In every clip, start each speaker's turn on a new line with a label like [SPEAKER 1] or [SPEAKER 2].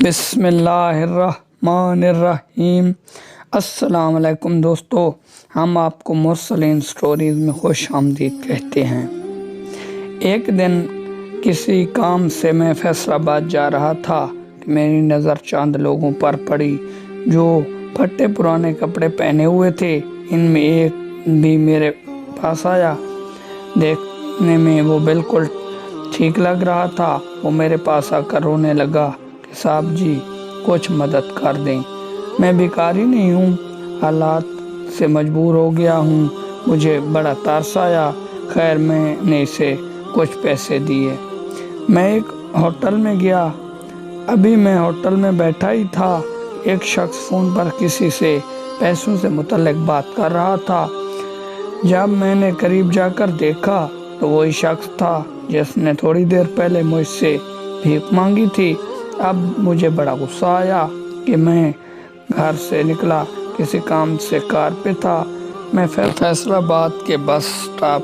[SPEAKER 1] بسم اللہ الرحمن الرحیم۔ السلام علیکم دوستو، ہم آپ کو مرسلین سٹوریز میں خوش آمدید کہتے ہیں۔ ایک دن کسی کام سے میں فیصل آباد جا رہا تھا کہ میری نظر چند لوگوں پر پڑی جو پھٹے پرانے کپڑے پہنے ہوئے تھے۔ ان میں ایک بھی میرے پاس آیا۔ دیکھنے میں وہ بالکل ٹھیک لگ رہا تھا۔ وہ میرے پاس آ کر رونے لگا کہ صاحب جی کچھ مدد کر دیں، میں بیکاری نہیں ہوں، حالات سے مجبور ہو گیا ہوں، مجھے بڑا ترس آیا۔ خیر میں نے اسے کچھ پیسے دیے۔ میں ایک ہوٹل میں گیا۔ ابھی میں ہوٹل میں بیٹھا ہی تھا، ایک شخص فون پر کسی سے پیسوں سے متعلق بات کر رہا تھا۔ جب میں نے قریب جا کر دیکھا تو وہی شخص تھا جس نے تھوڑی دیر پہلے مجھ سے بھیک مانگی تھی۔ اب مجھے بڑا غصہ آیا کہ میں گھر سے نکلا، کسی کام سے کار پہ تھا۔ میں فیصل آباد کے بس سٹاپ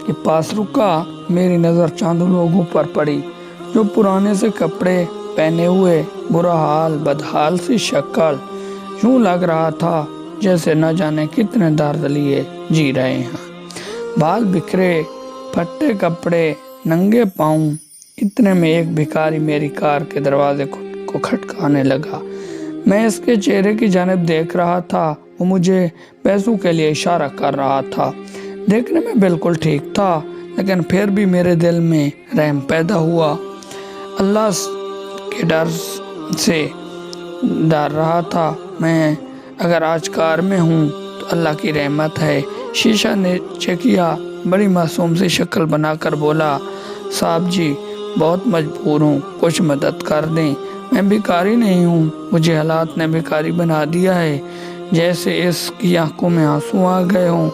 [SPEAKER 1] کے پاس رکا۔ میری نظر چند لوگوں پر پڑی جو پرانے سے کپڑے پہنے ہوئے، برا حال، بدحال سی شکل، یوں لگ رہا تھا جیسے نہ جانے کتنے درد لیے جی رہے ہیں۔ بال بکھرے، پھٹے کپڑے، ننگے پاؤں۔ اتنے میں ایک بھکاری میری کار کے دروازے کو کھٹکانے لگا۔ میں اس کے چہرے کی جانب دیکھ رہا تھا۔ وہ مجھے پیسوں کے لیے اشارہ کر رہا تھا۔ دیکھنے میں بالکل ٹھیک تھا، لیکن پھر بھی میرے دل میں رحم پیدا ہوا۔ اللہ کے ڈر سے ڈر رہا تھا۔ میں اگر آج کار میں ہوں تو اللہ کی رحمت ہے۔ شیشہ نیچے کیا، بڑی معصوم سی شکل بنا کر بولا، صاحب جی بہت مجبور ہوں، کچھ مدد کر دیں، میں بیکاری نہیں ہوں، مجھے حالات نے بیکاری بنا دیا ہے، جیسے اس کی آنکھوں میں آنسو آ گئے ہوں۔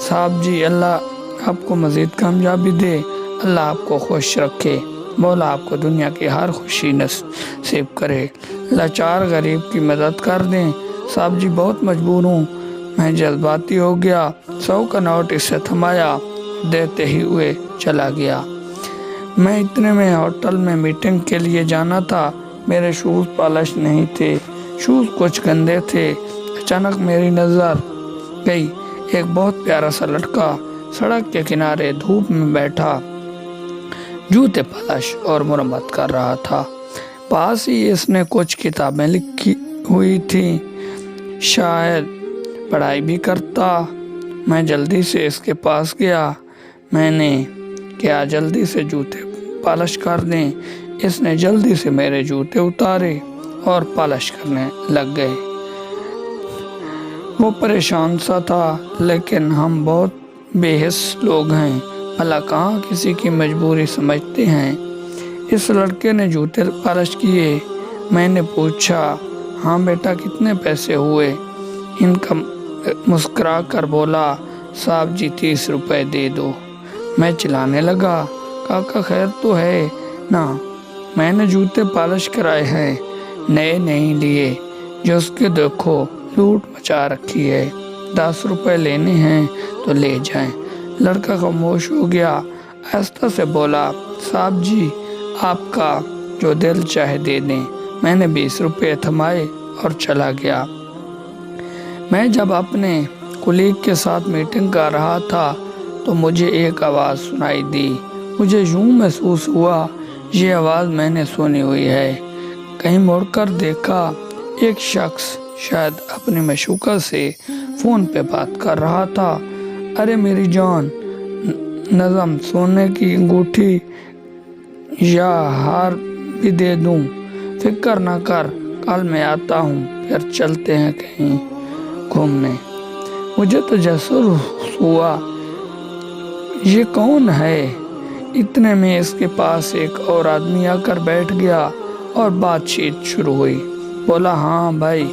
[SPEAKER 1] صاحب جی اللہ آپ کو مزید کامیابی دے، اللہ آپ کو خوش رکھے، مولا آپ کو دنیا کی ہر خوشی نصیب کرے، لاچار غریب کی مدد کر دیں، صاحب جی بہت مجبور ہوں۔ میں جذباتی ہو گیا، 100 کا نوٹ اسے تھمایا، دیتے ہی ہوئے چلا گیا۔ میں اتنے میں ہوٹل میں میٹنگ کے لیے جانا تھا۔ میرے شوز پالش نہیں تھے، شوز کچھ گندے تھے۔ اچانک میری نظر گئی، ایک بہت پیارا سا لڑکا سڑک کے کنارے دھوپ میں بیٹھا جوتے پالش اور مرمت کر رہا تھا۔ پاس ہی اس نے کچھ کتابیں لکھی ہوئی تھیں، شاید پڑھائی بھی کرتا۔ میں جلدی سے اس کے پاس گیا۔ میں نے کیا جلدی سے جوتے پالش کر دیں۔ اس نے جلدی سے میرے جوتے اتارے اور پالش کرنے لگ گئے۔ وہ پریشان سا تھا، لیکن ہم بہت بے حس لوگ ہیں، بھلا کہاں کسی کی مجبوری سمجھتے ہیں۔ اس لڑکے نے جوتے پالش کیے۔ میں نے پوچھا، ہاں بیٹا کتنے پیسے ہوئے؟ ان کا مسکرا کر بولا، صاحب جی 30 روپے دے دو۔ میں چلانے لگا، کاکا خیر تو ہے نا، میں نے جوتے پالش کرائے ہیں، نئے نہیں لیے، جو اس کے دیکھو لوٹ مچا رکھی ہے، 10 روپے لینے ہیں تو لے جائیں۔ لڑکا خاموش ہو گیا، آہستہ سے بولا، صاحب جی آپ کا جو دل چاہے دے دیں۔ میں نے 20 روپے تھمائے اور چلا گیا۔ میں جب اپنے کولیگ کے ساتھ میٹنگ کر رہا تھا تو مجھے ایک آواز سنائی دی۔ مجھے یوں محسوس ہوا یہ آواز میں نے سنی ہوئی ہے۔ کہیں مڑ کر دیکھا، ایک شخص شاید اپنی معشوقہ سے فون پہ بات کر رہا تھا۔ ارے میری جان، نظم سونے کی انگوٹھی یا ہار بھی دے دوں، فکر نہ کر، کل میں آتا ہوں، پھر چلتے ہیں کہیں گھومنے۔ مجھے تو جسر ہوا، یہ کون ہے؟ اتنے میں اس کے پاس ایک اور آدمی آ کر بیٹھ گیا اور بات چیت شروع ہوئی۔ بولا، ہاں بھائی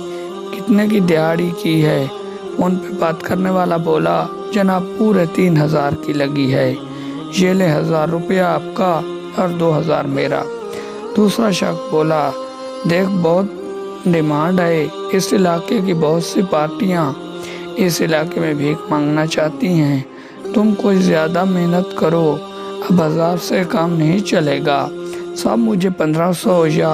[SPEAKER 1] کتنے کی دیہاڑی کی ہے؟ فون پہ بات کرنے والا بولا، جناب پورے 3000 کی لگی ہے، یہ لے 1000 روپیہ آپ کا اور 2000 میرا۔ دوسرا شخص بولا، دیکھ بہت ڈیمانڈ ہے، اس علاقے کی بہت سی پارٹیاں اس علاقے میں بھیک مانگنا چاہتی ہیں، تم کوئی زیادہ محنت کرو، اب 1000 سے کام نہیں چلے گا، صاحب مجھے 1500 یا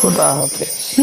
[SPEAKER 1] خدا حافظ.